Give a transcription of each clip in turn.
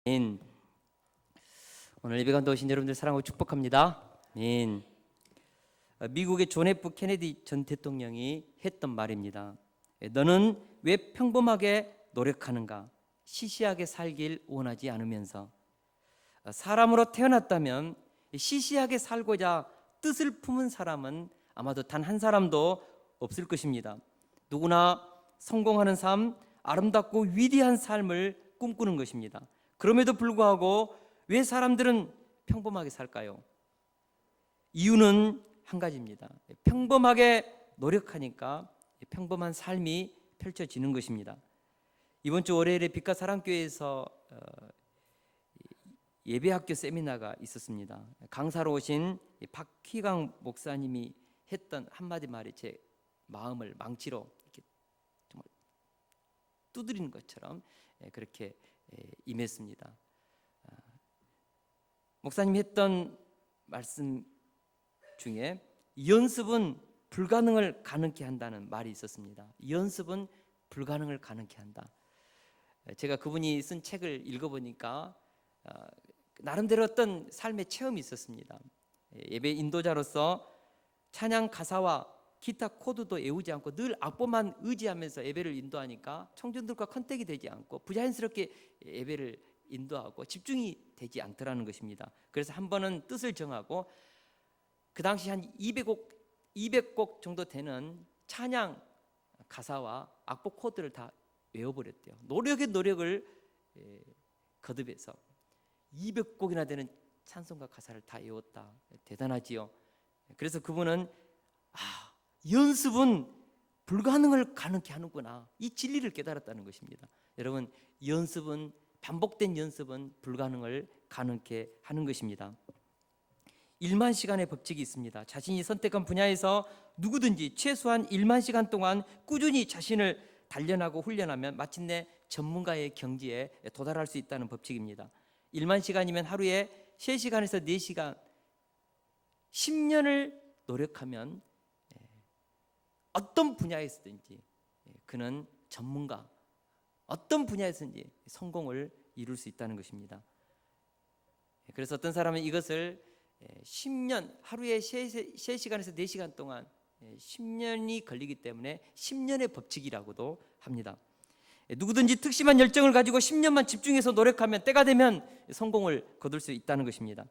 오늘 예배관도 오신 여러분들 사랑하고 축복합니다. 미국의 존 F 케네디 전 대통령이 했던 말입니다. 너는 왜 평범하게 노력하는가? 시시하게 살길 원하지 않으면서. 사람으로 태어났다면 시시하게 살고자 뜻을 품은 사람은 아마도 단 한 사람도 없을 것입니다. 누구나 성공하는 삶, 아름답고 위대한 삶을 꿈꾸는 것입니다. 그럼에도 불구하고 왜 사람들은 평범하게 살까요? 이유는 한 가지입니다. 평범하게 노력하니까 평범한 삶이 펼쳐지는 것입니다. 이번 주 월요일에 빛과 사랑교회에서 예배학교 세미나가 있었습니다. 강사로 오신 박희강 목사님이 했던 한마디 말이 제 마음을 망치로 이렇게 정말 두드리는 것처럼 그렇게 임했습니다. 목사님이 했던 말씀 중에 연습은 불가능을 가능케 한다는 말이 있었습니다. 연습은 불가능을 가능케 한다. 제가 그분이 쓴 책을 읽어보니까 나름대로 어떤 삶의 체험이 있었습니다. 예배 인도자로서 찬양 가사와 기타 코드도 외우지 않고 늘 악보만 의지하면서 예배를 인도하니까 청중들과 컨택이 되지 않고 부자연스럽게 예배를 인도하고 집중이 되지 않더라는 것입니다. 그래서 한 번은 뜻을 정하고 그 당시 한 200곡 정도 되는 찬양 가사와 악보 코드를 다 외워버렸대요. 노력을 거듭해서 200곡이나 되는 찬송가 가사를 다 외웠다. 대단하지요. 그래서 그분은 연습은 불가능을 가능케 하는구나, 이 진리를 깨달았다는 것입니다. 여러분, 반복된 연습은 불가능을 가능케 하는 것입니다. 1만 시간의 법칙이 있습니다. 자신이 선택한 분야에서 누구든지 최소한 1만 시간 동안 꾸준히 자신을 단련하고 훈련하면 마침내 전문가의 경지에 도달할 수 있다는 법칙입니다. 1만 시간이면 하루에 3시간에서 4시간 10년을 노력하면 어떤 분야에서든지 그는 전문가, 어떤 분야에서든지 성공을 이룰 수 있다는 것입니다. 그래서 어떤 사람은 이것을 10년, 하루에 3시간에서 4시간 동안 10년이 걸리기 때문에 10년의 법칙이라고도 합니다. 누구든지 특심한 열정을 가지고 10년만 집중해서 노력하면 때가 되면 성공을 거둘 수 있다는 것입니다.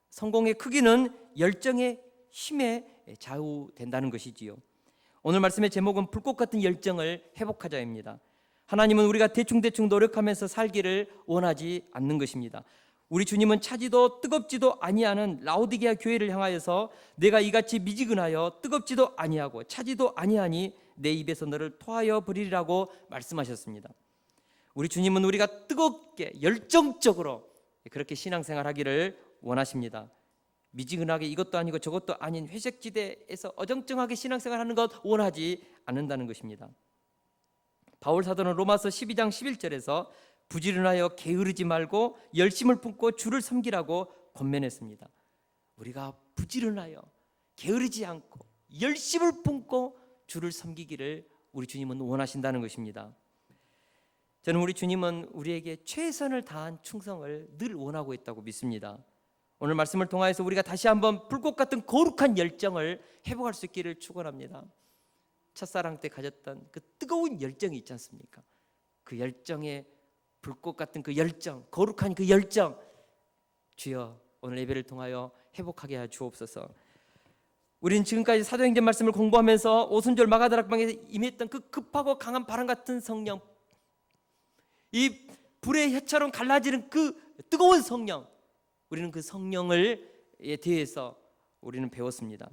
성공의 크기는 열정의 힘에 좌우된다는 것이지요. 오늘 말씀의 제목은 불꽃 같은 열정을 회복하자입니다. 하나님은 우리가 대충 노력하면서 살기를 원하지 않는 것입니다. 우리 주님은 차지도 뜨겁지도 아니하는 라오디게아 교회를 향하여서 내가 이같이 미지근하여 뜨겁지도 아니하고 차지도 아니하니 내 입에서 너를 토하여 버리리라고 말씀하셨습니다. 우리 주님은 우리가 뜨겁게 열정적으로 그렇게 신앙생활하기를 원하십니다. 미지근하게 이것도 아니고 저것도 아닌 회색지대에서 어정쩡하게 신앙생활하는 것 원하지 않는다는 것입니다. 바울 사도는 로마서 12장 11절에서 부지런하여 게으르지 말고 열심을 품고 주를 섬기라고 권면했습니다. 우리가 부지런하여 게으르지 않고 열심을 품고 주를 섬기기를 우리 주님은 원하신다는 것입니다. 저는 우리 주님은 우리에게 최선을 다한 충성을 늘 원하고 있다고 믿습니다. 오늘 말씀을 통하여서 우리가 다시 한번 불꽃 같은 거룩한 열정을 회복할 수 있기를 축원합니다. 첫사랑 때 가졌던 그 뜨거운 열정이 있지 않습니까? 그 열정의 불꽃 같은 그 열정, 거룩한 그 열정, 주여 오늘 예배를 통하여 회복하게 하여 주옵소서. 우리는 지금까지 사도행전 말씀을 공부하면서 오순절 마가다락방에 임했던 그 급하고 강한 바람 같은 성령, 이 불의 혀처럼 갈라지는 그 뜨거운 성령, 우리는 그 성령에 대해서 우리는 배웠습니다.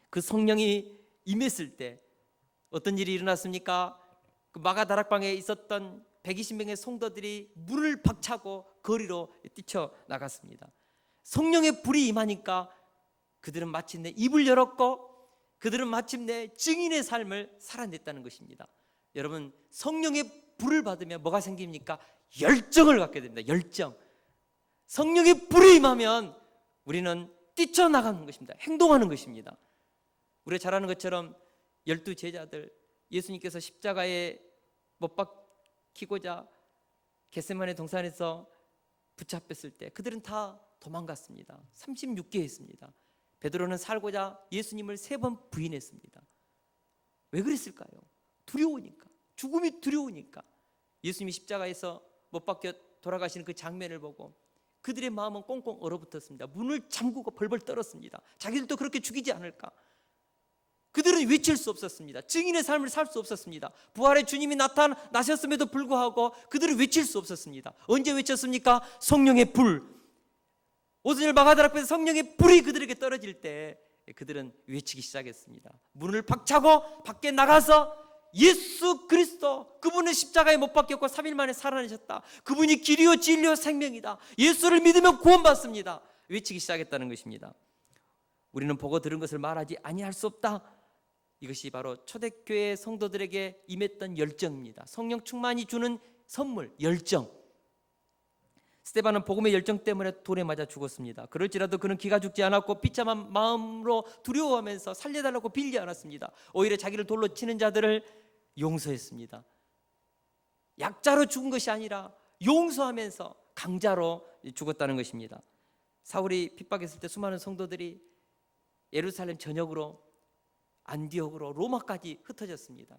그 성령이 임했을 때 어떤 일이 일어났습니까? 그 마가다락방에 있었던 120명의 성도들이 문을 박차고 거리로 뛰쳐나갔습니다. 성령의 불이 임하니까 그들은 마침내 입을 열었고 그들은 마침내 증인의 삶을 살아냈다는 것입니다. 여러분, 성령의 불을 받으면 뭐가 생깁니까? 열정을 갖게 됩니다. 열정. 성령의 불이 임하면 우리는 뛰쳐나가는 것입니다. 행동하는 것입니다. 우리가 잘 아는 것처럼 12 제자들, 예수님께서 십자가에 못 박히고자 겟세마네 동산에서 붙잡혔을 때 그들은 다 도망갔습니다. 36개였습니다. 베드로는 살고자 예수님을 3번 부인했습니다. 왜 그랬을까요? 두려우니까, 죽음이 두려우니까. 예수님이 십자가에서 못 박혀 돌아가시는 그 장면을 보고 그들의 마음은 꽁꽁 얼어붙었습니다. 문을 잠그고 벌벌 떨었습니다. 자기들도 그렇게 죽이지 않을까. 그들은 외칠 수 없었습니다. 증인의 삶을 살 수 없었습니다. 부활의 주님이 나타나셨음에도 불구하고 그들은 외칠 수 없었습니다. 언제 외쳤습니까? 성령의 불. 오순절 마가다라 앞에서 성령의 불이 그들에게 떨어질 때 그들은 외치기 시작했습니다. 문을 박차고 밖에 나가서 예수 그리스도, 그분은 십자가에 못 박혔고 3일 만에 살아나셨다. 그분이 길이요 진리요 생명이다. 예수를 믿으면 구원받습니다. 외치기 시작했다는 것입니다. 우리는 보고 들은 것을 말하지 아니할 수 없다. 이것이 바로 초대교회 성도들에게 임했던 열정입니다. 성령 충만이 주는 선물, 열정. 스데반은 복음의 열정 때문에 돌에 맞아 죽었습니다. 그럴지라도 그는 기가 죽지 않았고 비참한 마음으로 두려워하면서 살려달라고 빌지 않았습니다. 오히려 자기를 돌로 치는 자들을 용서했습니다. 약자로 죽은 것이 아니라 용서하면서 강자로 죽었다는 것입니다. 사울이 핍박했을 때 수많은 성도들이 예루살렘 전역으로, 안디옥으로, 로마까지 흩어졌습니다.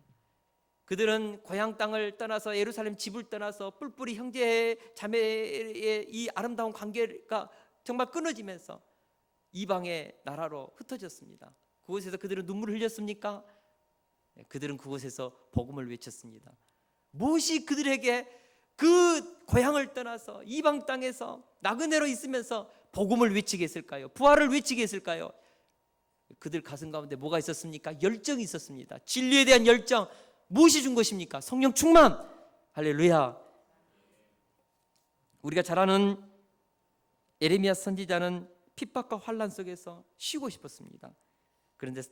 그들은 고향 땅을 떠나서 예루살렘 집을 떠나서 뿔뿔이 형제 자매의 이 아름다운 관계가 정말 끊어지면서 이방의 나라로 흩어졌습니다. 그곳에서 그들은 눈물을 흘렸습니까? 그들은 그곳에서 복음을 외쳤습니다. 무엇이 그들에게 그 고향을 떠나서 이방 땅에서 나그네로 있으면서 복음을 외치게 했을까요? 부활을 외치게 했을까요? 그들 가슴 가운데 뭐가 있었습니까? 열정이 있었습니다. 진리에 대한 열정. 무엇이 준 것입니까? 성령 충만. 할렐루야. 우리가 잘 아는 예레미야 선지자는 핍박과 환난 속에서 쉬고 싶었습니다. 그런데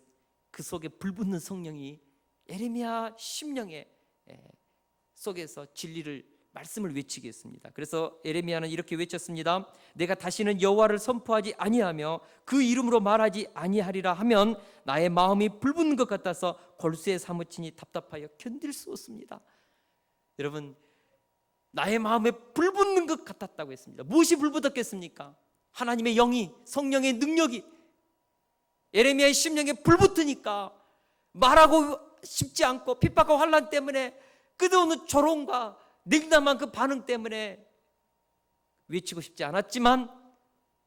그 속에 불붙는 성령이 예레미야 심령의 속에서 진리를, 말씀을 외치게 했습니다. 그래서 예레미야는 이렇게 외쳤습니다. 내가 다시는 여호와를 선포하지 아니하며 그 이름으로 말하지 아니하리라 하면 나의 마음이 불붙는 것 같아서 골수에 사무치니 답답하여 견딜 수 없습니다. 여러분, 나의 마음에 불붙는 것 같았다고 했습니다. 무엇이 불붙었겠습니까? 하나님의 영이, 성령의 능력이 예레미야의 심령에 불붙으니까 말하고 싶지 않고 핍박과 환난 때문에 끝없는 조롱과 냉담한 그 반응 때문에 외치고 싶지 않았지만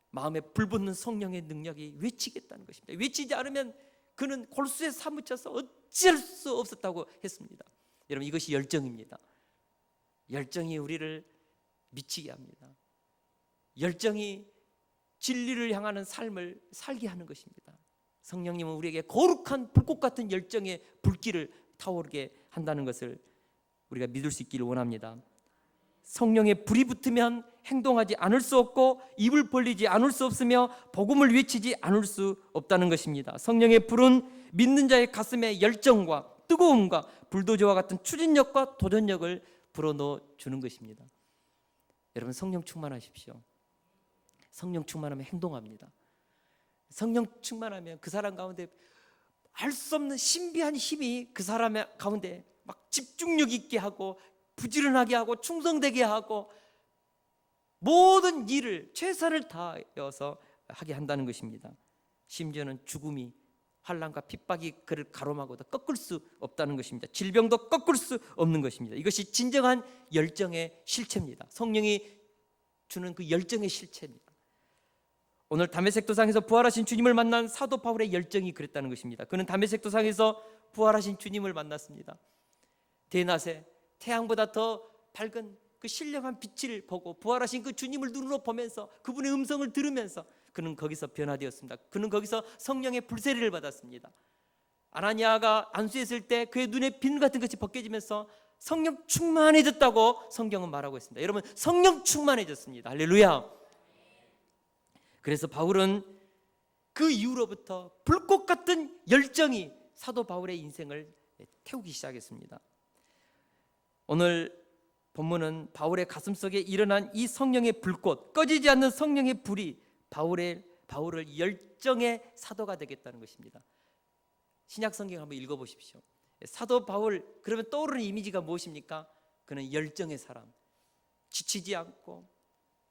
마음에 불붙는 성령의 능력이 외치겠다는 것입니다. 외치지 않으면 그는 골수에 사무쳐서 어찌할 수 없었다고 했습니다. 여러분, 이것이 열정입니다. 열정이 우리를 미치게 합니다. 열정이 진리를 향하는 삶을 살게 하는 것입니다. 성령님은 우리에게 거룩한 불꽃 같은 열정의 불길을 타오르게 한다는 것을 우리가 믿을 수 있기를 원합니다. 성령의 불이 붙으면 행동하지 않을 수 없고 입을 벌리지 않을 수 없으며 복음을 외치지 않을 수 없다는 것입니다. 성령의 불은 믿는 자의 가슴에 열정과 뜨거움과 불도저와 같은 추진력과 도전력을 불어넣어 주는 것입니다. 여러분, 성령 충만하십시오. 성령 충만하면 행동합니다. 성령 충만하면 그 사람 가운데 알 수 없는 신비한 힘이 그 사람 가운데 막 집중력 있게 하고 부지런하게 하고 충성되게 하고 모든 일을 최선을 다해서 하게 한다는 것입니다. 심지어는 죽음이, 환난과 핍박이 그를 가로막아도 꺾을 수 없다는 것입니다. 질병도 꺾을 수 없는 것입니다. 이것이 진정한 열정의 실체입니다. 성령이 주는 그 열정의 실체입니다. 오늘 다메섹 도상에서 부활하신 주님을 만난 사도 바울의 열정이 그랬다는 것입니다. 그는 다메섹 도상에서 부활하신 주님을 만났습니다. 대낮에 태양보다 더 밝은 그 신령한 빛을 보고 부활하신 그 주님을 눈으로 보면서 그분의 음성을 들으면서 그는 거기서 변화되었습니다. 그는 거기서 성령의 불세례를 받았습니다. 아나니아가 안수했을 때 그의 눈에 비늘 같은 것이 벗겨지면서 성령 충만해졌다고 성경은 말하고 있습니다. 여러분, 성령 충만해졌습니다. 할렐루야. 그래서 바울은 그 이후로부터 불꽃 같은 열정이 사도 바울의 인생을 태우기 시작했습니다. 오늘 본문은 바울의 가슴속에 일어난 이 성령의 불꽃, 꺼지지 않는 성령의 불이 바울을 열정의 사도가 되겠다는 것입니다. 신약 성경 한번 읽어보십시오. 사도 바울, 그러면 떠오르는 이미지가 무엇입니까? 그는 열정의 사람, 지치지 않고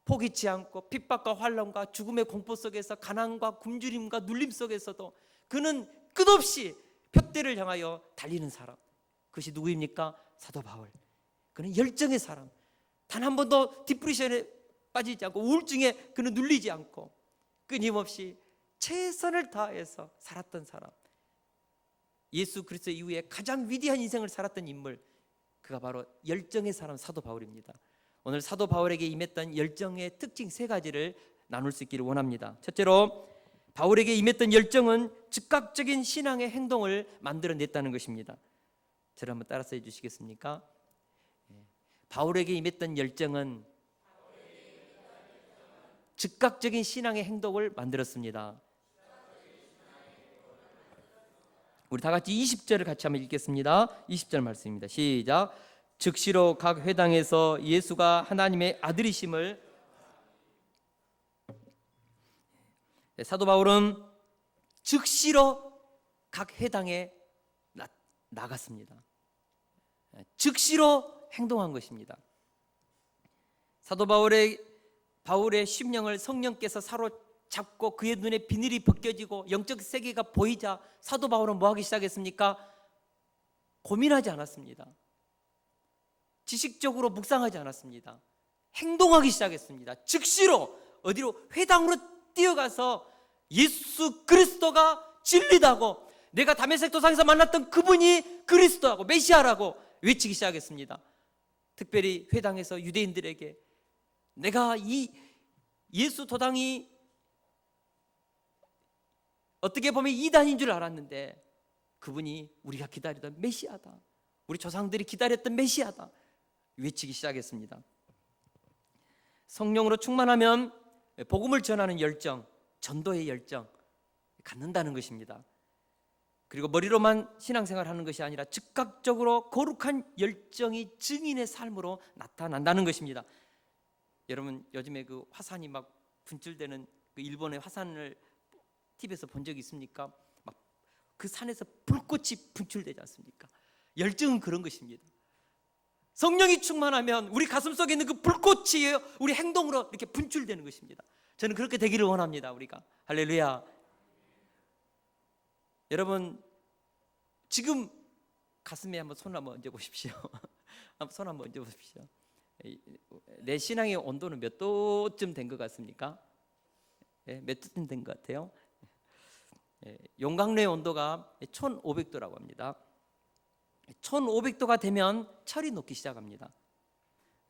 포기치 않고 핍박과 환난과 죽음의 공포 속에서 가난과 굶주림과 눌림 속에서도 그는 끝없이 표대를 향하여 달리는 사람, 그것이 누구입니까? 사도 바울. 그는 열정의 사람, 단 한 번도 디프레션에 빠지지 않고 우울증에 그는 눌리지 않고 끊임없이 최선을 다해서 살았던 사람, 예수 그리스도 이후에 가장 위대한 인생을 살았던 인물, 그가 바로 열정의 사람 사도 바울입니다. 오늘 사도 바울에게 임했던 열정의 특징 3가지를 나눌 수 있기를 원합니다. 첫째로, 바울에게 임했던 열정은 즉각적인 신앙의 행동을 만들어냈다는 것입니다. 저를 한번 따라서 해주시겠습니까? 바울에게 임했던 열정은 즉각적인 신앙의 행동을 만들었습니다. 우리 다 같이 20절을 같이 한번 읽겠습니다. 20절 말씀입니다. 시작. 즉시로 각 회당에서 예수가 하나님의 아들이심을, 사도 바울은 즉시로 각 회당에 나갔습니다. 즉시로 행동한 것입니다. 사도 바울의 심령을 성령께서 사로잡고 그의 눈에 비늘이 벗겨지고 영적 세계가 보이자 사도 바울은 뭐 하기 시작했습니까? 고민하지 않았습니다. 지식적으로 묵상하지 않았습니다. 행동하기 시작했습니다. 즉시로 어디로? 회당으로 뛰어가서 예수 그리스도가 진리다고, 내가 다메섹 도상에서 만났던 그분이 그리스도하고 메시아라고 외치기 시작했습니다. 특별히 회당에서 유대인들에게 내가 이 예수 도당이 어떻게 보면 이단인 줄 알았는데 그분이 우리가 기다리던 메시아다, 우리 조상들이 기다렸던 메시아다 외치기 시작했습니다. 성령으로 충만하면 복음을 전하는 열정, 전도의 열정 갖는다는 것입니다. 그리고 머리로만 신앙생활하는 것이 아니라 즉각적으로 거룩한 열정이 증인의 삶으로 나타난다는 것입니다. 여러분, 요즘에 그 화산이 막 분출되는 그 일본의 화산을 TV에서 본 적이 있습니까? 막 그 산에서 불꽃이 분출되지 않습니까? 열정은 그런 것입니다. 성령이 충만하면 우리 가슴 속에 있는 그 불꽃이 우리 행동으로 이렇게 분출되는 것입니다. 저는 그렇게 되기를 원합니다. 우리가 할렐루야. 여러분, 지금 가슴에 한번 손 한번 얹어 보십시오. 손 한번 얹어 보십시오. 내 신앙의 온도는 몇 도쯤 된 것 같습니까? 몇 도쯤 된 것 같아요? 용광로의 온도가 1500도라고 합니다. 1500도가 되면 철이 녹기 시작합니다.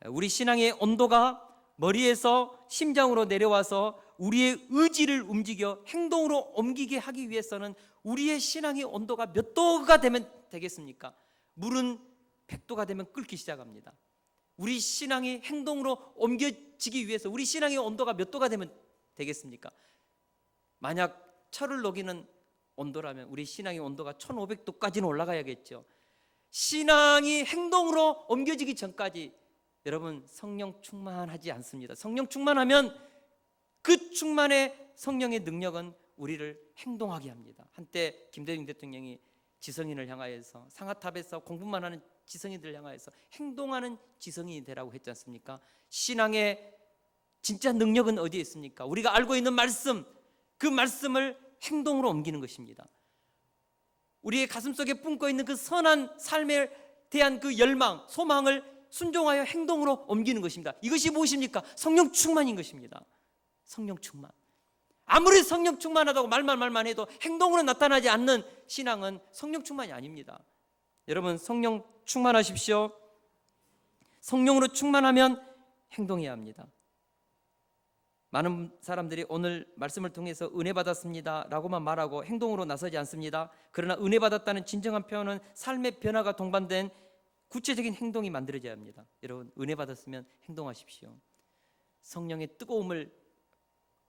우리 신앙의 온도가 머리에서 심장으로 내려와서 우리의 의지를 움직여 행동으로 옮기게 하기 위해서는 우리의 신앙의 온도가 몇 도가 되면 되겠습니까? 물은 100도가 되면 끓기 시작합니다. 우리 신앙이 행동으로 옮겨지기 위해서 우리 신앙의 온도가 몇 도가 되면 되겠습니까? 만약 철을 녹이는 온도라면 우리 신앙의 온도가 1500도까지는 올라가야겠죠. 신앙이 행동으로 옮겨지기 전까지 여러분, 성령 충만하지 않습니다. 성령 충만하면 그 충만의 성령의 능력은 우리를 행동하게 합니다. 한때 김대중 대통령이 지성인을 향하여서 상하탑에서 공부만 하는 지성인들을 향하여서 행동하는 지성인이 되라고 했지 않습니까? 신앙의 진짜 능력은 어디에 있습니까? 우리가 알고 있는 말씀, 그 말씀을 행동으로 옮기는 것입니다. 우리의 가슴속에 품고 있는 그 선한 삶에 대한 그 열망, 소망을 순종하여 행동으로 옮기는 것입니다. 이것이 무엇입니까? 성령 충만인 것입니다. 성령 충만. 아무리 성령 충만하다고 말만 해도 행동으로 나타나지 않는 신앙은 성령 충만이 아닙니다. 여러분, 성령 충만하십시오. 성령으로 충만하면 행동해야 합니다. 많은 사람들이 오늘 말씀을 통해서 은혜 받았습니다 라고만 말하고 행동으로 나서지 않습니다. 그러나 은혜 받았다는 진정한 표현은 삶의 변화가 동반된 구체적인 행동이 만들어져야 합니다. 여러분, 은혜 받았으면 행동하십시오. 성령의 뜨거움을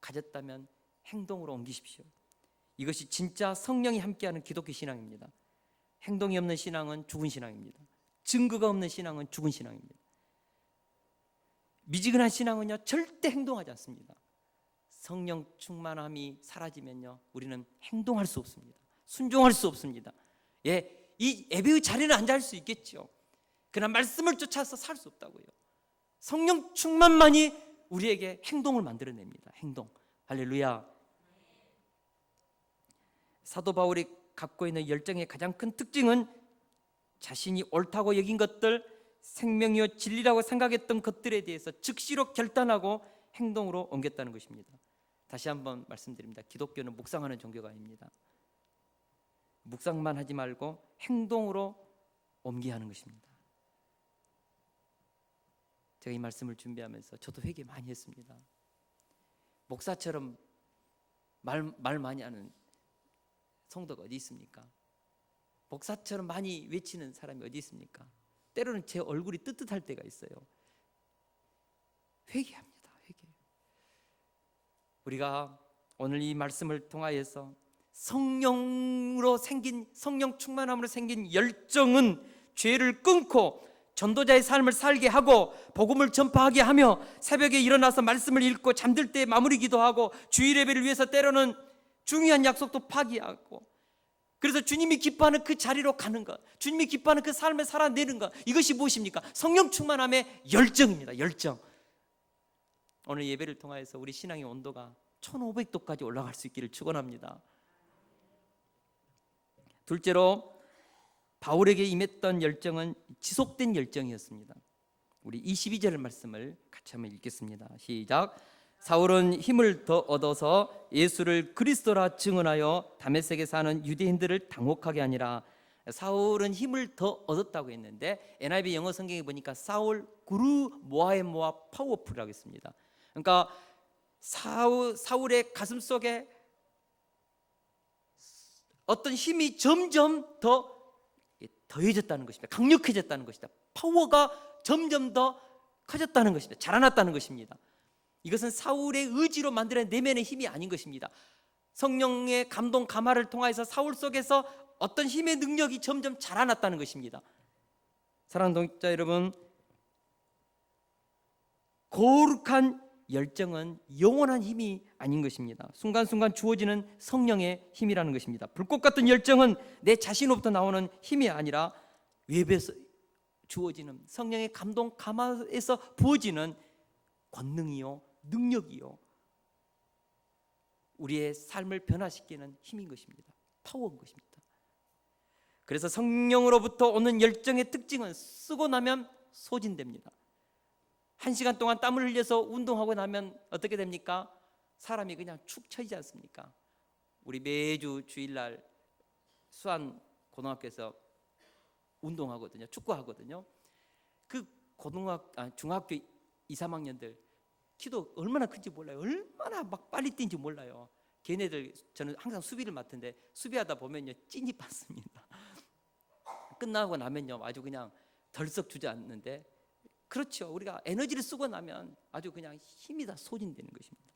가졌다면 행동으로 옮기십시오. 이것이 진짜 성령이 함께하는 기독교 신앙입니다. 행동이 없는 신앙은 죽은 신앙입니다. 증거가 없는 신앙은 죽은 신앙입니다. 미지근한 신앙은요, 절대 행동하지 않습니다. 성령 충만함이 사라지면요, 우리는 행동할 수 없습니다. 순종할 수 없습니다. 이 예배의 자리는 앉아 할 수 있겠죠. 그러나 말씀을 쫓아서 살 수 없다고요. 성령 충만만이 우리에게 행동을 만들어냅니다. 행동. 할렐루야. 사도 바울이 갖고 있는 열정의 가장 큰 특징은 자신이 옳다고 여긴 것들, 생명이요 진리라고 생각했던 것들에 대해서 즉시로 결단하고 행동으로 옮겼다는 것입니다. 다시 한번 말씀드립니다. 기독교는 묵상하는 종교가 아닙니다. 묵상만 하지 말고 행동으로 옮겨야 하는 것입니다. 제가 이 말씀을 준비하면서 저도 회개 많이 했습니다. 목사처럼 말 많이 하는 성도가 어디 있습니까? 목사처럼 많이 외치는 사람이 어디 있습니까? 때로는 제 얼굴이 뜨뜻할 때가 있어요. 회개합니다. 회개. 우리가 오늘 이 말씀을 통하여서 성령으로 생긴, 성령 충만함으로 생긴 열정은 죄를 끊고 전도자의 삶을 살게 하고 복음을 전파하게 하며 새벽에 일어나서 말씀을 읽고 잠들 때 마무리 기도하고 주일 예배를 위해서 때로는 중요한 약속도 파기하고, 그래서 주님이 기뻐하는 그 자리로 가는 것, 주님이 기뻐하는 그 삶을 살아내는 것, 이것이 무엇입니까? 성령 충만함의 열정입니다. 열정. 오늘 예배를 통하여서 우리 신앙의 온도가 1500도까지 올라갈 수 있기를 축원합니다. 둘째로 바울에게 임했던 열정은 지속된 열정이었습니다. 우리 22절 말씀을 같이 한번 읽겠습니다. 시작. 사울은 힘을 더 얻어서 예수를 그리스도라 증언하여 다메섹에 사는 유대인들을 당혹하게 하니라. 사울은 힘을 더 얻었다고 했는데 NIV 영어 성경에 보니까 사울 구루 모아의 모아 파워풀이라고 했습니다. 그러니까 사울의 가슴 속에 어떤 힘이 점점 더 더해졌다는 것입니다. 강력해졌다는 것이다. 파워가 점점 더 커졌다는 것입니다. 자라났다는 것입니다. 이것은 사울의 의지로 만들어낸 내면의 힘이 아닌 것입니다. 성령의 감동 감화를 통해서 사울 속에서 어떤 힘의 능력이 점점 자라났다는 것입니다. 사랑하는 동역자 여러분, 거룩한 열정은 영원한 힘이 아닌 것입니다. 순간순간 주어지는 성령의 힘이라는 것입니다. 불꽃 같은 열정은 내 자신으로부터 나오는 힘이 아니라 외부에서 주어지는 성령의 감동 감화에서 부어지는 권능이요 능력이요 우리의 삶을 변화시키는 힘인 것입니다. 파워인 것입니다. 그래서 성령으로부터 오는 열정의 특징은 쓰고 나면 소진됩니다. 1시간 동안 땀을 흘려서 운동하고 나면 어떻게 됩니까? 사람이 그냥 축 처지지 않습니까? 우리 매주 주일날 수안 고등학교에서 운동하거든요. 축구하거든요. 그 중학교 2, 3학년들 키도 얼마나 큰지 몰라요. 얼마나 막 빨리 뛰는지 몰라요. 걔네들, 저는 항상 수비를 맡은데 수비하다 보면요 찐이 받습니다. 끝나고 나면요 아주 그냥 덜썩 주저앉는데, 그렇죠. 우리가 에너지를 쓰고 나면 아주 그냥 힘이 다 소진되는 것입니다.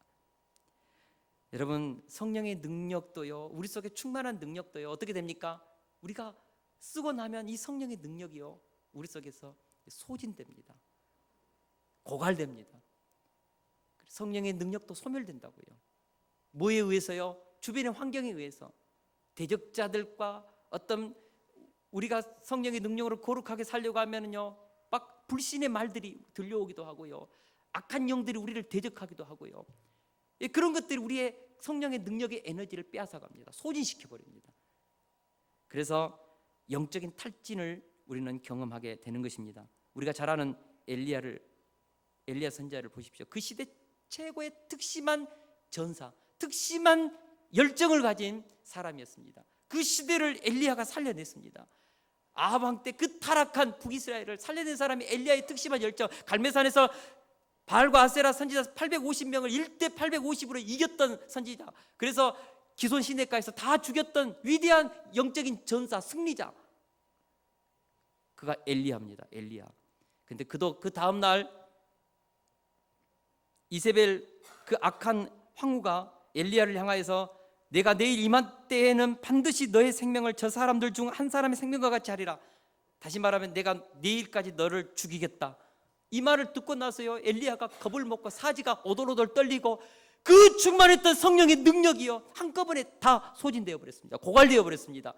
여러분, 성령의 능력도요, 우리 속에 충만한 능력도요 어떻게 됩니까? 우리가 쓰고 나면 이 성령의 능력이요 우리 속에서 소진됩니다. 고갈됩니다. 성령의 능력도 소멸된다고요. 뭐에 의해서요? 주변의 환경에 의해서. 대적자들과 어떤 우리가 성령의 능력으로 거룩하게 살려고 하면요 막 불신의 말들이 들려오기도 하고요, 악한 영들이 우리를 대적하기도 하고요, 그런 것들이 우리의 성령의 능력의 에너지를 빼앗아갑니다. 소진시켜 버립니다. 그래서 영적인 탈진을 우리는 경험하게 되는 것입니다. 우리가 잘 아는 엘리야 선지자를 보십시오. 그 시대 최고의 특심한 전사, 특심한 열정을 가진 사람이었습니다. 그 시대를 엘리야가 살려냈습니다. 아합 왕 때 그 타락한 북이스라엘을 살려낸 사람이 엘리야의 특심한 열정, 갈멜산에서 바알과 아세라 선지자 850명을 1대 850으로 이겼던 선지자, 그래서 기손 시내가에서 다 죽였던 위대한 영적인 전사, 승리자, 그가 엘리야입니다. 엘리야. 근데 그 다음 날 이세벨 그 악한 황후가 엘리야를 향하여서 내가 내일 이맘때에는 반드시 너의 생명을 저 사람들 중 한 사람의 생명과 같이 하리라. 다시 말하면 내가 내일까지 너를 죽이겠다. 이 말을 듣고 나서요 엘리야가 겁을 먹고 사지가 오돌오돌 떨리고 그 충만했던 성령의 능력이요 한꺼번에 다 소진되어 버렸습니다. 고갈되어 버렸습니다.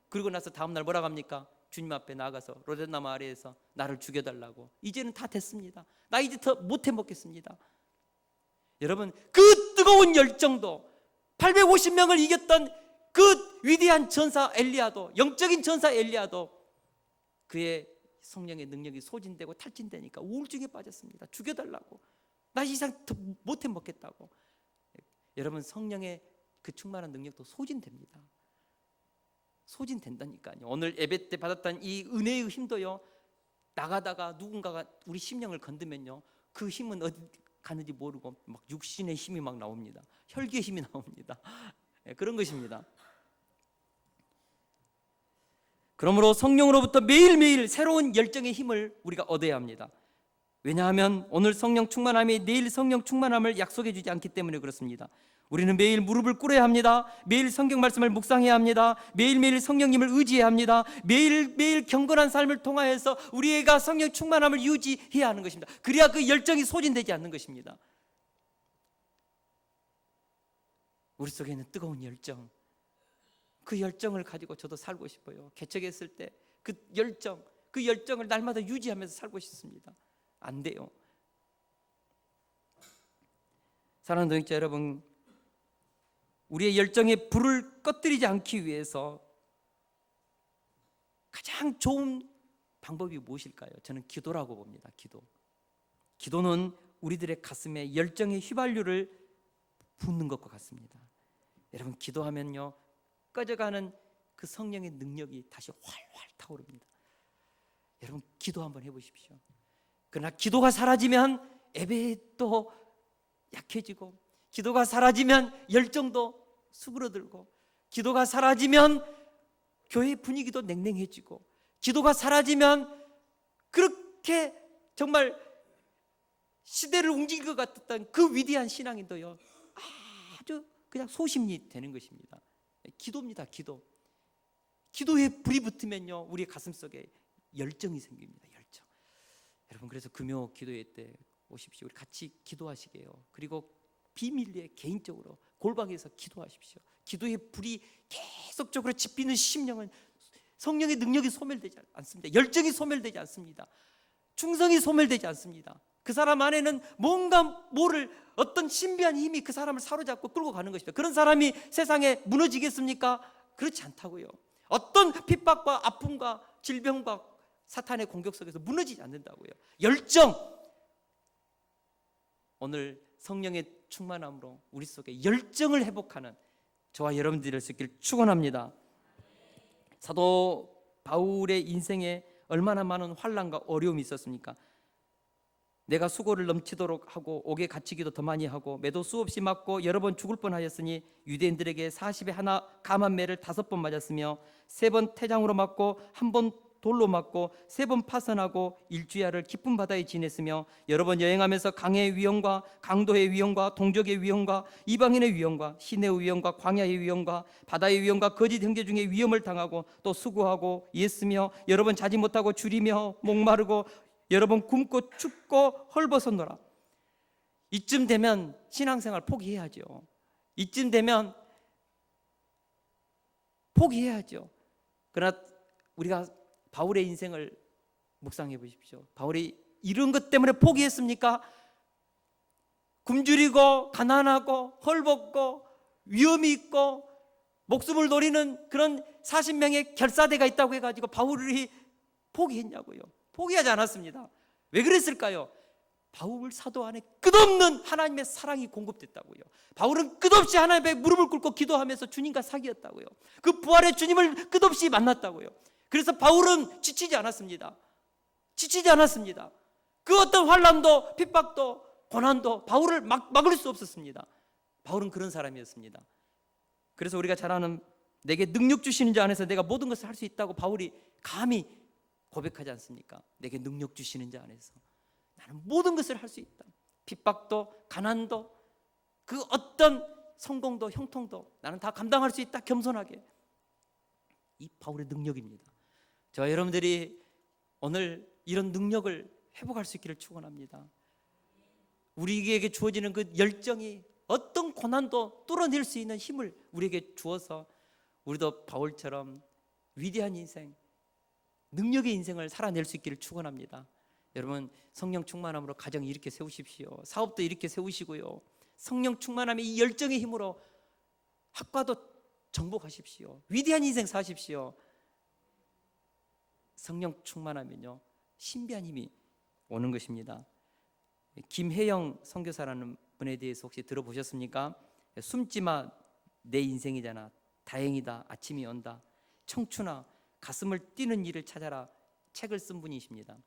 그리고 나서 다음 날 뭐라고 합니까? 주님 앞에 나가서 로뎀나무 아래에서 나를 죽여달라고. 이제는 다 됐습니다. 나 이제 더 못해 먹겠습니다. 여러분, 그 뜨거운 열정도 850명을 이겼던 그 위대한 전사 엘리야도, 영적인 전사 엘리야도 그의 성령의 능력이 소진되고 탈진되니까 우울증에 빠졌습니다. 죽여달라고. 나 이상 더 못해 먹겠다고. 여러분, 성령의 그 충만한 능력도 소진됩니다. 소진된다니까요. 오늘 예배 때 받았던 이 은혜의 힘도요, 나가다가 누군가가 우리 심령을 건드면요, 그 힘은 어디 가는지 모르고 막 육신의 힘이 막 나옵니다. 혈기의 힘이 나옵니다. 그런 것입니다. 그러므로 성령으로부터 매일매일 새로운 열정의 힘을 우리가 얻어야 합니다. 왜냐하면 오늘 성령 충만함이 내일 성령 충만함을 약속해 주지 않기 때문에 그렇습니다. 우리는 매일 무릎을 꿇어야 합니다. 매일 성경 말씀을 묵상해야 합니다. 매일매일 성령님을 의지해야 합니다. 매일매일 경건한 삶을 통하여서 우리가 성령 충만함을 유지해야 하는 것입니다. 그래야 그 열정이 소진되지 않는 것입니다. 우리 속에 있는 뜨거운 열정, 그 열정을 가지고 저도 살고 싶어요. 개척했을 때 그 열정을 날마다 유지하면서 살고 싶습니다. 안 돼요. 사랑하는 동역자 여러분, 우리의 열정의 불을 꺼뜨리지 않기 위해서 가장 좋은 방법이 무엇일까요? 저는 기도라고 봅니다. 기도는 우리들의 가슴에 열정의 휘발유를 붓는 것과 같습니다. 여러분, 기도하면요, 꺼져가는 그 성령의 능력이 다시 활활 타오릅니다. 여러분, 기도 한번 해보십시오. 그러나 기도가 사라지면 예배도 약해지고, 기도가 사라지면 열정도 수그러들고, 기도가 사라지면 교회 분위기도 냉랭해지고, 기도가 사라지면 그렇게 정말 시대를 움직일 것 같았던 그 위대한 신앙인도요, 아주 그냥 소심이 되는 것입니다. 기도입니다. 기도에 불이 붙으면요, 우리의 가슴 속에 열정이 생깁니다. 열정. 여러분, 그래서 금요 기도회 때 오십시오. 우리 같이 기도하시게요. 그리고 비밀리에 개인적으로 골방에서 기도하십시오. 기도의 불이 계속적으로 지피는 심령은 성령의 능력이 소멸되지 않습니다. 열정이 소멸되지 않습니다. 충성이 소멸되지 않습니다. 그 사람 안에는 뭔가 모를 어떤 신비한 힘이 그 사람을 사로잡고 끌고 가는 것입니다. 그런 사람이 세상에 무너지겠습니까? 그렇지 않다고요. 어떤 핍박과 아픔과 질병과 사탄의 공격 속에서 무너지지 않는다고요. 열정, 오늘 성령의 충만함으로 우리 속에 열정을 회복하는 저와 여러분들이 될 수 있기를 축원합니다. 사도 바울의 인생에 얼마나 많은 환난과 어려움이 있었습니까? 내가 수고를 넘치도록 하고 옥에 갇히기도 더 많이 하고 매도 수없이 맞고 여러 번 죽을 뻔하였으니 유대인들에게 40에 하나 감한 매를 5번 맞았으며 3번 태장으로 맞고 1번 돌로 맞고 3번 파선하고 일주야를 깊은 바다에 지냈으며 여러 번 여행하면서 강의 위험과 강도의 위험과 동족의 위험과 이방인의 위험과 시내의 위험과 광야의 위험과 바다의 위험과 거짓 형제 중에 위험을 당하고 또 수고하고 애쓰며 여러 번 자지 못하고 줄이며 목마르고 여러 번 굶고 춥고 헐벗었노라. 이쯤 되면 신앙생활 포기해야죠. 이쯤 되면 포기해야죠. 그러나 우리가 바울의 인생을 묵상해 보십시오. 바울이 이런 것 때문에 포기했습니까? 굶주리고 가난하고 헐벗고 위험이 있고 목숨을 노리는 그런 40명의 결사대가 있다고 해가지고 바울이 포기했냐고요. 포기하지 않았습니다. 왜 그랬을까요? 바울 사도 안에 끝없는 하나님의 사랑이 공급됐다고요. 바울은 끝없이 하나님의 무릎을 꿇고 기도하면서 주님과 사귀었다고요. 그 부활의 주님을 끝없이 만났다고요. 그래서 바울은 지치지 않았습니다. 그 어떤 환난도 핍박도 고난도 바울을 막을 수 없었습니다. 바울은 그런 사람이었습니다. 그래서 우리가 잘 아는 내게 능력 주시는 자 안에서 내가 모든 것을 할 수 있다고 바울이 감히 고백하지 않습니까? 내게 능력 주시는 자 안에서 나는 모든 것을 할 수 있다. 핍박도 가난도 그 어떤 성공도 형통도 나는 다 감당할 수 있다. 겸손하게. 이 바울의 능력입니다. 저와 여러분들이 오늘 이런 능력을 회복할 수 있기를 축원합니다. 우리에게 주어지는 그 열정이 어떤 고난도 뚫어낼 수 있는 힘을 우리에게 주어서 우리도 바울처럼 위대한 인생, 능력의 인생을 살아낼 수 있기를 축원합니다. 여러분, 성령 충만함으로 가정 이렇게 세우십시오. 사업도 이렇게 세우시고요. 성령 충만함의 이 열정의 힘으로 학과도 정복하십시오. 위대한 인생 사십시오. 성령 충만하면요, 신비한 힘이 오는 것입니다. 김혜영 선교사라는 분에 대해서 혹시 들어보셨습니까? 숨지마, 내 인생이잖아, 다행이다, 아침이 온다, 청춘아, 가슴을 뛰는 일을 찾아라, 책을 쓴 분이십니다.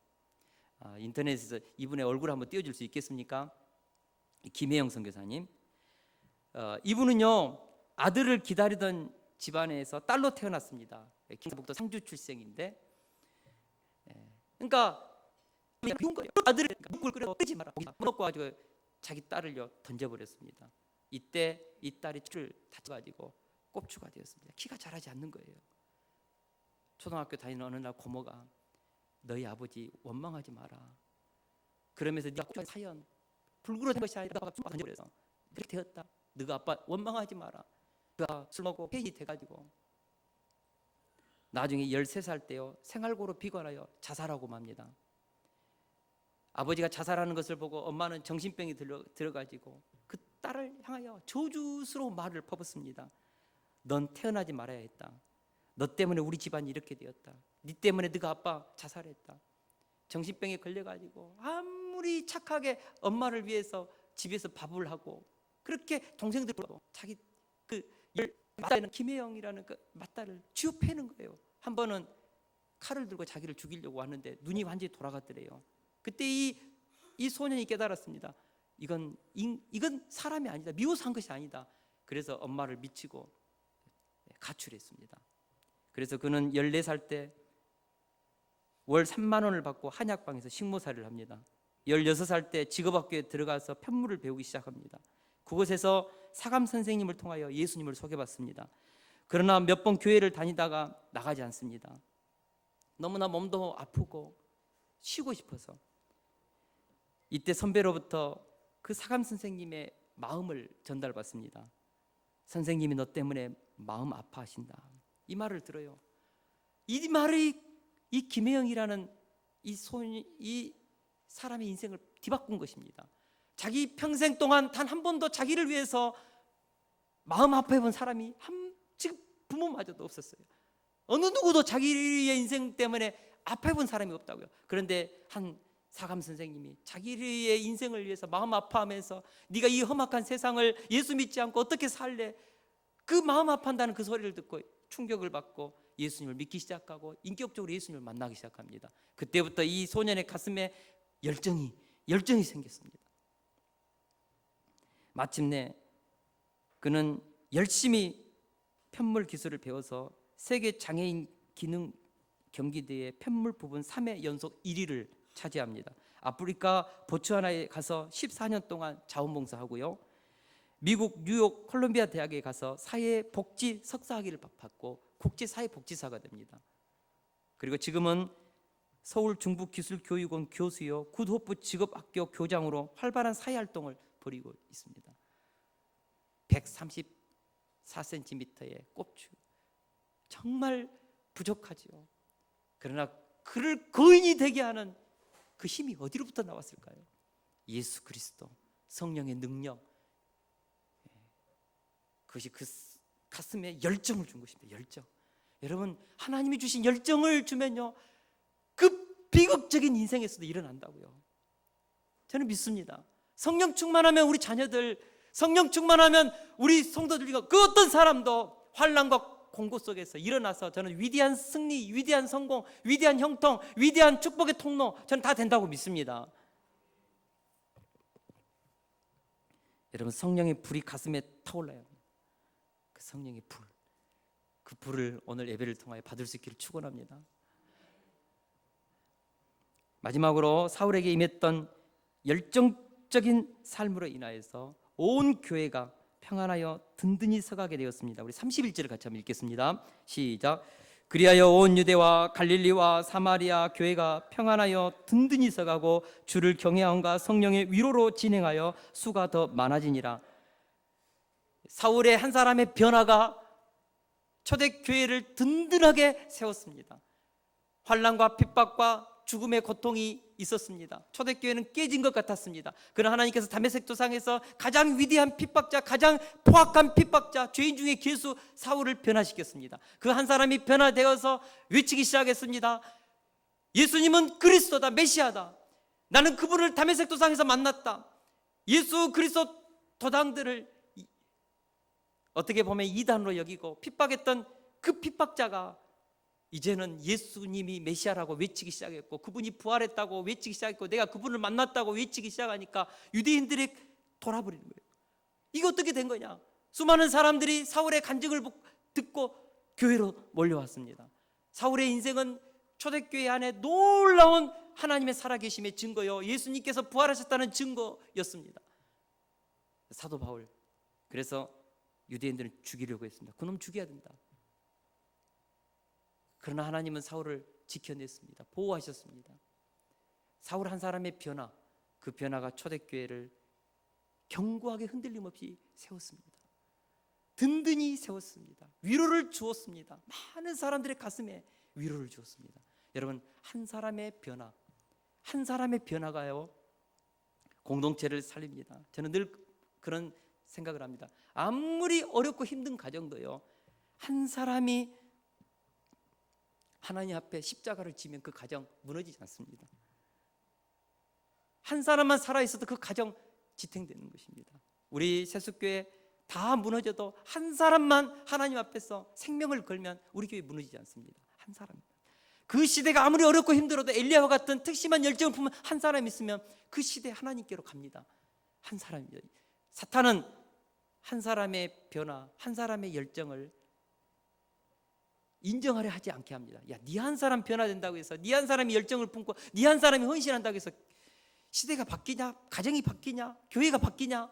인터넷에서 이분의 얼굴 한번 띄워줄 수 있겠습니까? 김혜영 선교사님. 이분은요, 아들을 기다리던 집안에서 딸로 태어났습니다. 경상북도 상주 출생인데, 그러니까 미운 거예요. 아들을 묵을 끓여 끄지 마라. 먹고 가지고 자기 딸을요 던져버렸습니다. 이때 이 딸이 추를 다쳐가지고 꼽추가 되었습니다. 키가 자라지 않는 거예요. 초등학교 다니는 어느 날 고모가 너희 아버지 원망하지 마라. 그러면서 네가 꼽추 사연 불구로 된 것이 아니라 너가 던져버려서 그렇게 되었다. 너가 아빠 원망하지 마라. 그가 술 먹고 회의 돼가지고 나중에 13살 때요 생활고로 비관하여 자살하고 맙니다. 아버지가 자살하는 것을 보고 엄마는 정신병이 들어가지고 그 딸을 향하여 저주스러운 말을 퍼붓습니다. 넌 태어나지 말아야 했다. 너 때문에 우리 집안이 이렇게 되었다. 네 때문에 네가 아빠 자살했다. 정신병에 걸려가지고 아무리 착하게 엄마를 위해서 집에서 밥을 하고 그렇게 동생들 불러도 자기 그 맞다는 김혜영이라는 그 맞다를 쥐어 패는 거예요. 한 번은 칼을 들고 자기를 죽이려고 하는데 눈이 완전히 돌아갔더래요. 그때 이 소년이 깨달았습니다. 이건 사람이 아니다. 미워서 한 것이 아니다. 그래서 엄마를 미치고 가출했습니다. 그래서 그는 14살 때 월 3만 원을 받고 한약방에서 식모살이를 합니다. 16살 때 직업학교에 들어가서 편물을 배우기 시작합니다. 그곳에서 사감 선생님을 통하여 예수님을 소개받습니다. 그러나 몇 번 교회를 다니다가 나가지 않습니다. 너무나 몸도 아프고 쉬고 싶어서 이때 선배로부터 그 사감 선생님의 마음을 전달받습니다. 선생님이 너 때문에 마음 아파하신다. 이 말을 들어요. 이 말이 이 김혜영이라는 이 사람의 인생을 뒤바꾼 것입니다. 자기 평생 동안 단 한 번도 자기를 위해서 마음 아파해본 사람이 지금 부모마저도 없었어요. 어느 누구도 자기의 인생 때문에 아파해본 사람이 없다고요. 그런데 한 사감 선생님이 자기의 인생을 위해서 마음 아파하면서 네가 이 험악한 세상을 예수 믿지 않고 어떻게 살래? 그 마음 아파한다는 그 소리를 듣고 충격을 받고 예수님을 믿기 시작하고 인격적으로 예수님을 만나기 시작합니다. 그때부터 이 소년의 가슴에 열정이 생겼습니다. 마침내 그는 열심히 편물 기술을 배워서 세계 장애인 기능 경기대회 편물 부분 3회 연속 1위를 차지합니다. 아프리카 보츠와나에 가서 14년 동안 자원봉사하고요. 미국 뉴욕 콜롬비아 대학에 가서 사회복지 석사학위를 받고 국제사회복지사가 됩니다. 그리고 지금은 서울 중부기술교육원 교수요 굿호프 직업학교 교장으로 활발한 사회활동을 벌이고 있습니다. 134cm의 꼽추, 정말 부족하지요. 그러나 그를 거인이 되게 하는 그 힘이 어디로부터 나왔을까요? 예수 그리스도, 성령의 능력, 그것이 그 가슴에 열정을 준 것입니다. 열정. 여러분, 하나님이 주신 열정을 주면요 그 비극적인 인생에서도 일어난다고요. 저는 믿습니다. 성령 충만하면 우리 자녀들, 성령 충만하면 우리 성도들과 그 어떤 사람도 환난과 공고 속에서 일어나서 저는 위대한 승리, 위대한 성공, 위대한 형통, 위대한 축복의 통로, 저는 다 된다고 믿습니다. 여러분, 성령의 불이 가슴에 타올라요. 그 성령의 불, 그 불을 오늘 예배를 통하여 받을 수 있기를 축원합니다. 마지막으로 사울에게 임했던 열정적인 삶으로 인하여서 온 교회가 평안하여 든든히 서가게 되었습니다. 우리 31절을 같이 한번 읽겠습니다. 시작. 그리하여 온 유대와 갈릴리와 사마리아 교회가 평안하여 든든히 서가고 주를 경외함과 성령의 위로로 진행하여 수가 더 많아지니라. 사울의 한 사람의 변화가 초대교회를 든든하게 세웠습니다. 환난과 핍박과 죽음의 고통이 있었습니다. 초대교회는 깨진 것 같았습니다. 그러나 하나님께서 다메섹 도상에서 가장 위대한 핍박자, 가장 포악한 핍박자, 죄인 중에 괴수 사울을 변화시켰습니다. 그 한 사람이 변화되어서 외치기 시작했습니다. 예수님은 그리스도다, 메시아다. 나는 그분을 다메섹 도상에서 만났다. 예수 그리스도 도당들을 어떻게 보면 이단으로 여기고 핍박했던 그 핍박자가 이제는 예수님이 메시아라고 외치기 시작했고, 그분이 부활했다고 외치기 시작했고, 내가 그분을 만났다고 외치기 시작하니까 유대인들이 돌아버리는 거예요. 이거 어떻게 된 거냐? 수많은 사람들이 사울의 간증을 듣고 교회로 몰려왔습니다. 사울의 인생은 초대교회 안에 놀라운 하나님의 살아계심의 증거요, 예수님께서 부활하셨다는 증거였습니다. 사도 바울, 그래서 유대인들은 죽이려고 했습니다. 그놈 죽여야 된다. 그러나 하나님은 사울을 지켜냈습니다. 보호하셨습니다. 사울 한 사람의 변화, 그 변화가 초대교회를 견고하게 흔들림 없이 세웠습니다. 든든히 세웠습니다. 위로를 주었습니다. 많은 사람들의 가슴에 위로를 주었습니다. 여러분, 한 사람의 변화, 한 사람의 변화가요, 공동체를 살립니다. 저는 늘 그런 생각을 합니다. 아무리 어렵고 힘든 가정도요, 한 사람이 하나님 앞에 십자가를 지면 그 가정 무너지지 않습니다. 한 사람만 살아있어도 그 가정 지탱되는 것입니다. 우리 세숫교회 다 무너져도 한 사람만 하나님 앞에서 생명을 걸면 우리 교회 무너지지 않습니다. 한 사람입니다. 그 시대가 아무리 어렵고 힘들어도 엘리야와 같은 특심한 열정을 품은 한 사람 있으면 그 시대 하나님께로 갑니다. 한 사람입니다. 사탄은 한 사람의 변화, 한 사람의 열정을 인정하려 하지 않게 합니다. 야, 네 한 사람 변화된다고 해서, 네 한 사람이 열정을 품고 네 한 사람이 헌신한다고 해서 시대가 바뀌냐? 가정이 바뀌냐? 교회가 바뀌냐?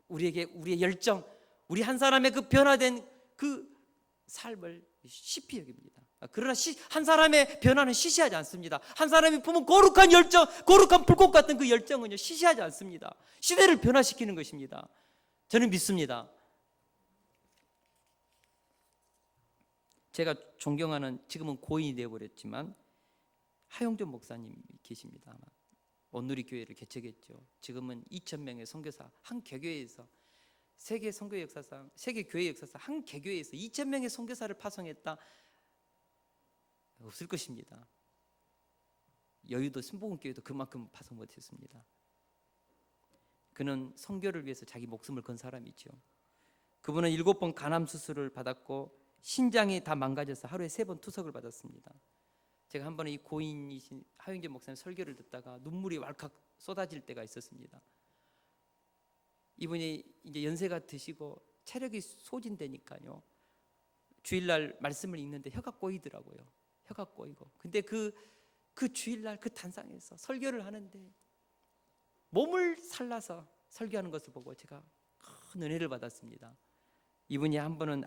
우리에게 우리의 열정, 우리 한 사람의 그 변화된 그 삶을 시피 여깁니다. 그러나 한 사람의 변화는 시시하지 않습니다. 한 사람이 품은 거룩한 열정, 거룩한 불꽃 같은 그 열정은요, 시시하지 않습니다. 시대를 변화시키는 것입니다. 저는 믿습니다. 제가 존경하는, 지금은 고인이 되어버렸지만 하용준 목사님 계십니다. 아마 온누리 교회를 개척했죠. 지금은 2,000명의 선교사, 한 개교회에서 세계 선교 역사상, 세계 교회 역사상 한 개교회에서 2,000명의 선교사를 파송했다. 없을 것입니다. 여의도 신복음교회도 그만큼 파송 못했습니다. 그는 선교를 위해서 자기 목숨을 건 사람이죠. 그분은 7번 간암 수술을 받았고 신장이 다 망가져서 하루에 3번 투석을 받았습니다. 제가 한 번에 이 고인이신 하용재 목사님 설교를 듣다가 눈물이 왈칵 쏟아질 때가 있었습니다. 이분이 이제 연세가 드시고 체력이 소진되니까요, 주일날 말씀을 읽는데 혀가 꼬이더라고요. 혀가 꼬이고. 근데 그 주일날 그 단상에서 설교를 하는데 몸을 살라서 설교하는 것을 보고 제가 큰 은혜를 받았습니다. 이분이 한 번은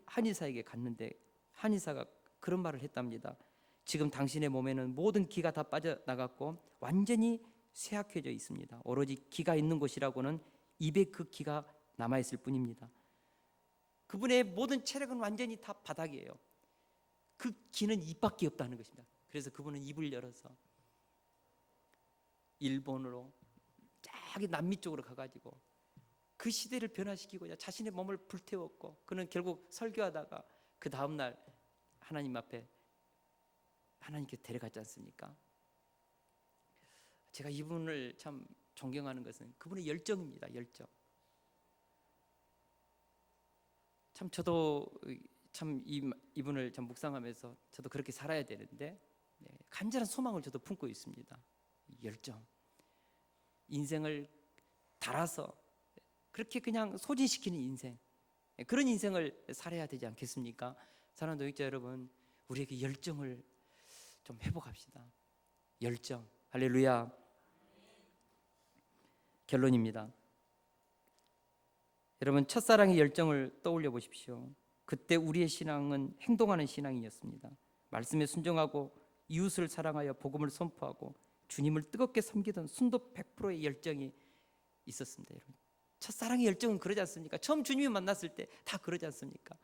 한의사에게 갔는데 한의사가 그런 말을 했답니다. 지금 당신의 몸에는 모든 기가 다 빠져나갔고 완전히 쇠약해져 있습니다. 오로지 기가 있는 곳이라고는 입에 그 기가 남아있을 뿐입니다. 그분의 모든 체력은 완전히 다 바닥이에요. 그 기는 입밖에 없다는 것입니다. 그래서 그분은 입을 열어서 일본으로 저기 남미 쪽으로 가가지고 그 시대를 변화시키고자 자신의 몸을 불태웠고, 그는 결국 설교하다가 그 다음날 하나님 앞에 하나님께 데려갔지 않습니까? 제가 이분을 참 존경하는 것은 그분의 열정입니다. 열정. 참 저도 참 이분을 참 묵상하면서 저도 그렇게 살아야 되는데 간절한 소망을 저도 품고 있습니다. 열정. 인생을 달아서 그렇게 그냥 소진시키는 인생, 그런 인생을 살아야 되지 않겠습니까? 사랑하는 노익자 여러분, 우리에게 열정을 좀 회복합시다. 열정. 할렐루야. 결론입니다. 여러분, 첫사랑의 열정을 떠올려 보십시오. 그때 우리의 신앙은 행동하는 신앙이었습니다. 말씀에 순종하고 이웃을 사랑하여 복음을 선포하고 주님을 뜨겁게 섬기던 순도 100%의 열정이 있었습니다. 여러분, 첫사랑의 열정은 그러지 않습니까? 처음 주님을 만났을 때 다 그러지 않습니까?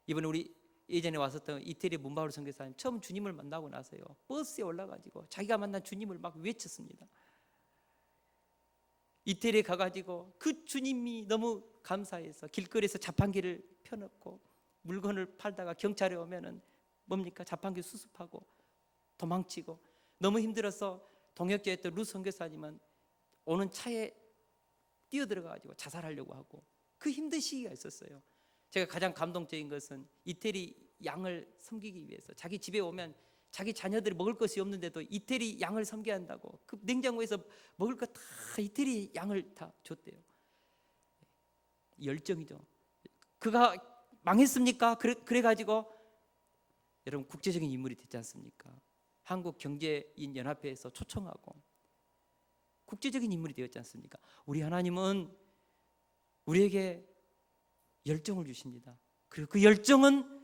이번에 우리 예전에 왔었던 이태리 문바울 선교사님 처음 주님을 만나고 나서요, 버스에 올라가지고 자기가 만난 주님을 막 외쳤습니다. 이태리에 가가지고 그 주님이 너무 감사해서 길거리에서 자판기를 펴놓고 물건을 팔다가 경찰에 오면은 뭡니까? 자판기 수습하고 도망치고, 너무 힘들어서 동역자였던 루 선교사님은 오는 차에 뛰어들어가지고 자살하려고 하고, 그 힘든 시기가 있었어요. 제가 가장 감동적인 것은 이태리 양을 섬기기 위해서 자기 집에 오면 자기 자녀들이 먹을 것이 없는데도 이태리 양을 섬겨야 한다고 그 냉장고에서 먹을 거 다 이태리 양을 다 줬대요. 열정이죠. 그가 망했습니까? 그래가지고 여러분 국제적인 인물이 됐지 않습니까? 한국경제인연합회에서 초청하고 국제적인 인물이 되었지 않습니까? 우리 하나님은 우리에게 열정을 주십니다. 그리고 그 열정은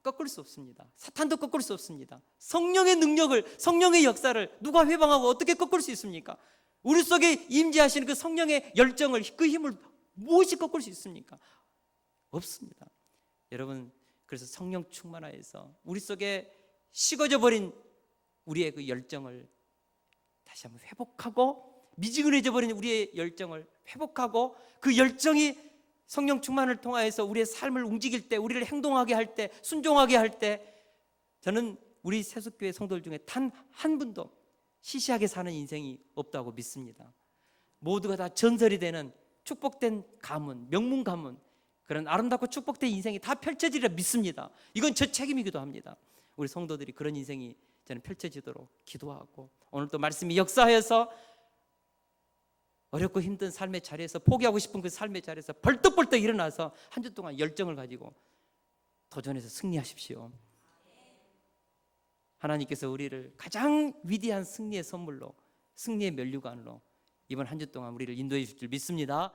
꺾을 수 없습니다. 사탄도 꺾을 수 없습니다. 성령의 능력을, 성령의 역사를 누가 회방하고 어떻게 꺾을 수 있습니까? 우리 속에 임재하시는 그 성령의 열정을, 그 힘을 무엇이 꺾을 수 있습니까? 없습니다. 여러분, 그래서 성령 충만하여서 우리 속에 식어져 버린 우리의 그 열정을 다시 한번 회복하고, 미지근해져 버린 우리의 열정을 회복하고, 그 열정이 성령 충만을 통하여서 우리의 삶을 움직일 때, 우리를 행동하게 할 때, 순종하게 할 때, 저는 우리 세속교회 성도들 중에 단 한 분도 시시하게 사는 인생이 없다고 믿습니다. 모두가 다 전설이 되는 축복된 가문, 명문 가문, 그런 아름답고 축복된 인생이 다 펼쳐지리라 믿습니다. 이건 저 책임이기도 합니다. 우리 성도들이 그런 인생이 저는 펼쳐지도록 기도하고, 오늘 또 말씀이 역사하여서 어렵고 힘든 삶의 자리에서, 포기하고 싶은 그 삶의 자리에서 벌떡벌떡 일어나서 한 주 동안 열정을 가지고 도전해서 승리하십시오. 하나님께서 우리를 가장 위대한 승리의 선물로, 승리의 면류관으로 이번 한 주 동안 우리를 인도해 주실 줄 믿습니다.